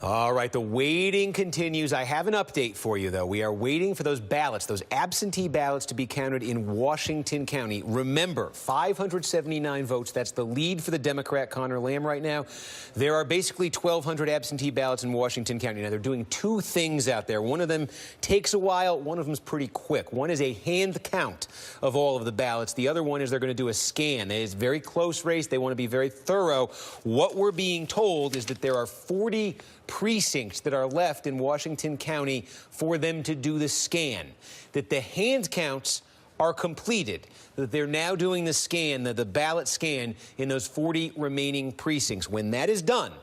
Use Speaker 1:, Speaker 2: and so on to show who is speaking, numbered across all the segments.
Speaker 1: All right, the waiting continues. I have an update for you, though. We are waiting for those ballots, those absentee ballots, to be counted in Washington County. Remember, 579 votes. That's the lead for the Democrat Conor Lamb right now. There are basically 1,200 absentee ballots in Washington County. Now, they're doing two things out there. One of them takes a while. One of them is pretty quick. One is a hand count of all of the ballots. The other one is they're going to do a scan. It's a very close race. They want to be very thorough. What we're being told is that there are 40 precincts that are left in Washington County for them to do the scan, that the hand counts are completed, that they're now doing the scan, the ballot scan in those 40 remaining precincts. When that is done,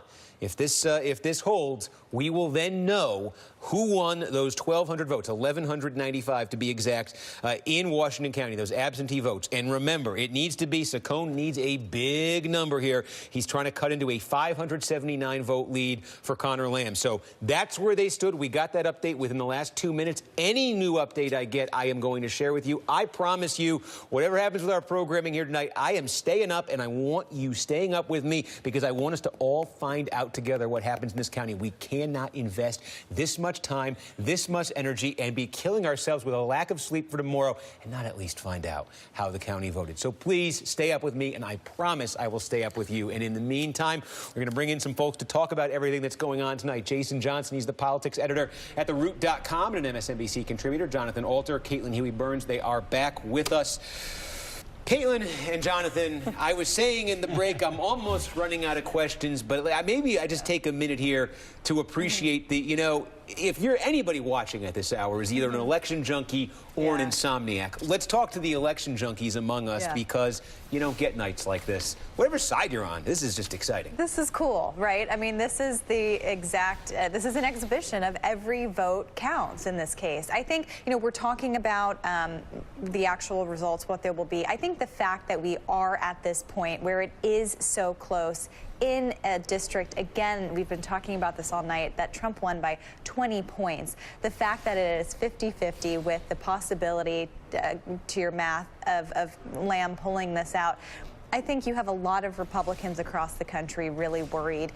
Speaker 1: if this holds, we will then know who won those 1,200 votes, 1,195 to be exact, in Washington County, those absentee votes. And remember, it needs to be, Saccone needs a big number here. He's trying to cut into a 579 vote lead for Conor Lamb. So that's where they stood. We got that update within the last 2 minutes. Any new update I get, I am going to share with you. I promise you, whatever happens with our programming here tonight, I am staying up, and I want you staying up with me because I want us to all find out together what happens in this county. We cannot invest this much time, this much energy, and be killing ourselves with a lack of sleep for tomorrow and not at least find out how the county voted. So please stay up with me, and I promise I will stay up with you. And in the meantime, we're going to bring in some folks to talk about everything that's going on tonight. Jason Johnson, he's the politics editor at TheRoot.com and an MSNBC contributor. Jonathan Alter, Caitlin Huey-Burns, they are back with us. Caitlin and Jonathan, I was saying in the break, I'm almost running out of questions, but maybe I just take a minute here to appreciate the, if you're anybody watching at this hour is either an election junkie or an insomniac. Let's talk to the election junkies among us because you don't get nights like this. Whatever side you're on, this is just exciting.
Speaker 2: This is cool, right? I mean, this is the exact, this is an exhibition of every vote counts in this case. I think, we're talking about the actual results, what there will be. I think the fact that we are at this point where it is so close in a district, again, we've been talking about this all night, that Trump won by 20 points. The fact that it is 50-50 with the possibility, to your math, of Lamb pulling this out, I think you have a lot of Republicans across the country really worried,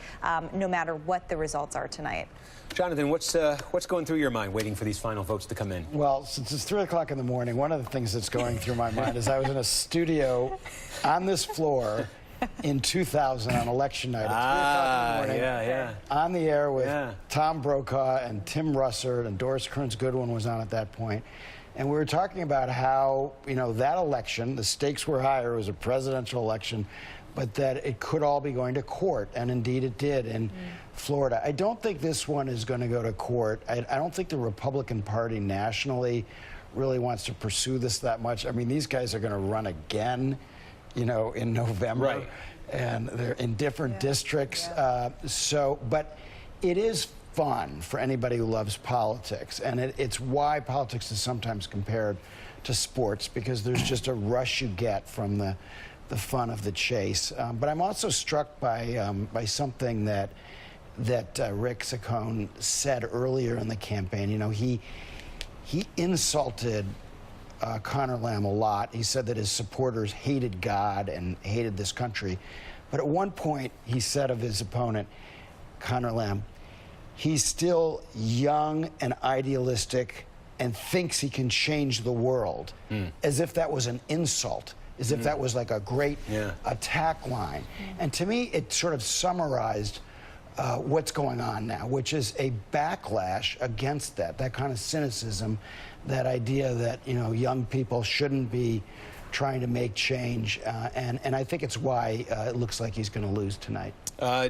Speaker 2: no matter what the results are tonight.
Speaker 1: Jonathan, what's going through your mind waiting for these final votes to come in?
Speaker 3: Well, since it's 3 o'clock in the morning, one of the things that's going through my mind is I was in a studio on this floor in 2000 on election night at 3 o'clock in the morning, on the air with Tom Brokaw and Tim Russert, and Doris Kearns Goodwin was on at that point. And we were talking about how, that election, the stakes were higher, it was a presidential election, but that it could all be going to court, and indeed it did in Florida. I don't think this one is going to go to court. I don't think the Republican Party nationally really wants to pursue this that much. I mean, these guys are going to run again, in November.
Speaker 1: Right.
Speaker 3: And they're in different districts. But it is fun for anybody who loves politics. And it's why politics is sometimes compared to sports, because there's just a rush you get from the fun of the chase. But I'm also struck by something that Rick Saccone said earlier in the campaign. He insulted Conor Lamb a lot. He said that his supporters hated God and hated this country. But at one point, he said of his opponent, Conor Lamb, he's still young and idealistic and thinks he can change the world, as if that was an insult, as if that was like a great attack line. And to me, it sort of summarized what's going on now, which is a backlash against that kind of cynicism, that idea that, young people shouldn't be trying to make change. And I think it's why it looks like he's going to lose tonight.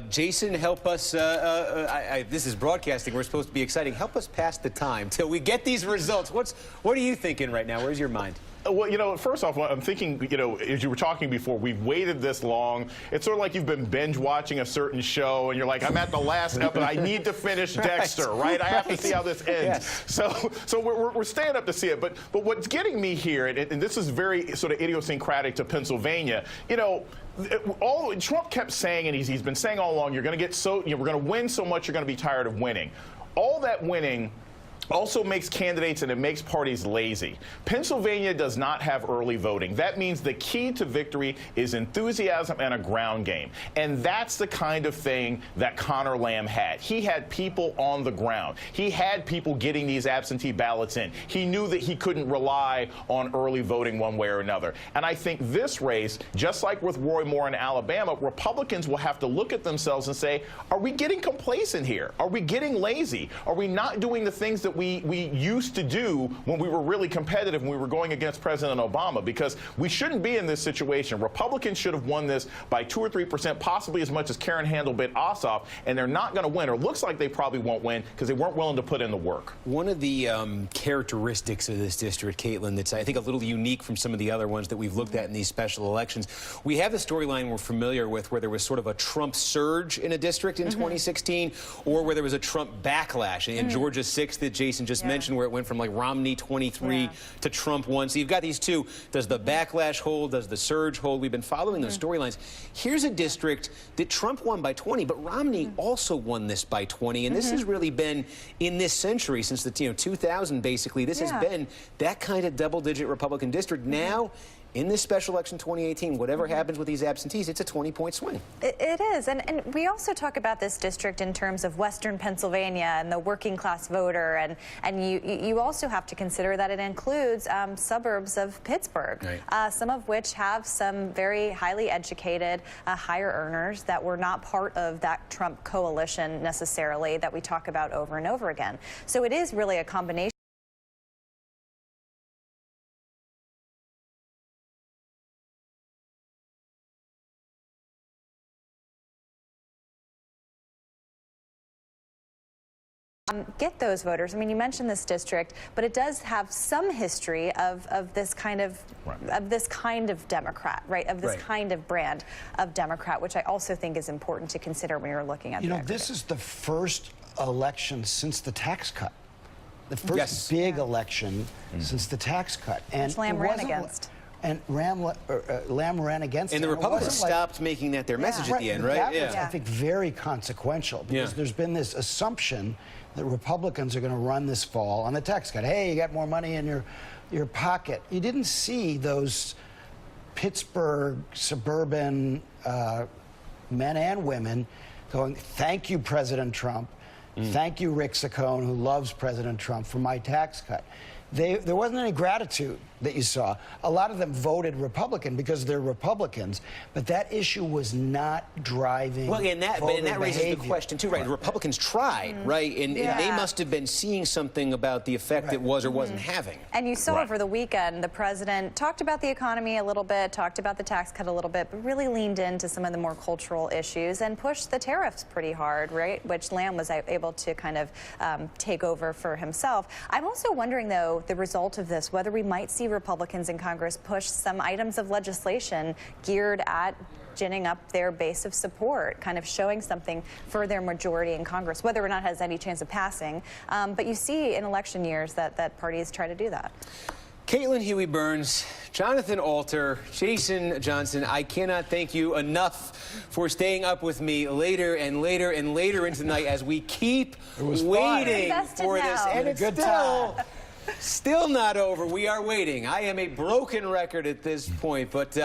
Speaker 1: Jason, help us. This is broadcasting. We're supposed to be exciting. Help us pass the time till we get these results. What are you thinking right now? Where's your mind?
Speaker 4: Well, first off, I'm thinking, as you were talking before, we've waited this long. It's sort of like you've been binge watching a certain show, and you're like, I'm at the last episode. I need to finish Dexter, right? I have to see how this ends. So we're staying up to see it. But what's getting me here, and this is very sort of idiosyncratic to Pennsylvania, all Trump kept saying, and he's been saying all along, you're going to get we're going to win so much, you're going to be tired of winning. All that winning also makes candidates and it makes parties lazy. Pennsylvania does not have early voting. That means the key to victory is enthusiasm and a ground game. And that's the kind of thing that Conor Lamb had. He had people on the ground. He had people getting these absentee ballots in. He knew that he couldn't rely on early voting one way or another. And I think this race, just like with Roy Moore in Alabama, Republicans will have to look at themselves and say, are we getting complacent here? Are we getting lazy? Are we not doing the things that we used to do when we were really competitive and we were going against President Obama? Because we shouldn't be in this situation. Republicans should have won this by 2 or 3%, possibly as much as Karen Handel bid Ossoff, and they're not going to win, or looks like they probably won't win because they weren't willing to put in the work.
Speaker 1: One of the characteristics of this district, Caitlin, that's I think a little unique from some of the other ones that we've looked at in these special elections, we have a storyline we're familiar with where there was sort of a Trump surge in a district in 2016, or where there was a Trump backlash. In Georgia 6 that Jason just mentioned, where it went from like Romney 23 to Trump 1. So you've got these two. Does the backlash hold? Does the surge hold? We've been following those storylines. Here's a district that Trump won by 20, but Romney also won this by 20. And this has really been, in this century, since the 2000 basically, this has been that kind of double-digit Republican district. Now, in this special election 2018, whatever happens with these absentees, it's a 20-point swing.
Speaker 2: It is. And we also talk about this district in terms of Western Pennsylvania and the working class voter. And you also have to consider that it includes suburbs of Pittsburgh, some of which have some very highly educated, higher earners that were not part of that Trump coalition necessarily that we talk about over and over again. So it is really a combination. Get those voters. I mean, you mentioned this district, but it does have some history of this kind of Democrat, right? Of this kind of brand of Democrat, which I also think is important to consider when you're looking at.
Speaker 3: This is the first election since the tax cut, the first big election since the tax cut, and
Speaker 2: Lamb ran against.
Speaker 3: And Lamb ran against it.
Speaker 1: And the Republicans stopped making that their message at the end, right?
Speaker 3: That was, I think, very consequential, because there's been this assumption that Republicans are going to run this fall on the tax cut. Hey, you got more money in your pocket. You didn't see those Pittsburgh suburban men and women going, thank you, President Trump. Thank you, Rick Saccone, who loves President Trump, for my tax cut. There wasn't any gratitude that you saw. A lot of them voted Republican because they're Republicans, but that issue was not driving.
Speaker 1: Well, and that raises the question too, right? The Republicans tried, right? And they must have been seeing something about the effect it was or wasn't having.
Speaker 2: And you saw over the weekend, the president talked about the economy a little bit, talked about the tax cut a little bit, but really leaned into some of the more cultural issues and pushed the tariffs pretty hard, right? Which Lamb was able to kind of take over for himself. I'm also wondering, though, the result of this, whether we might see Republicans in Congress push some items of legislation geared at ginning up their base of support, kind of showing something for their majority in Congress, whether or not it has any chance of passing. But you see in election years that parties try to do that.
Speaker 1: Caitlin Huey-Burns, Jonathan Alter, Jason Johnson, I cannot thank you enough for staying up with me later and later and later into the night as we keep waiting for this. And it's still not over. We are waiting. I am a broken record at this point, but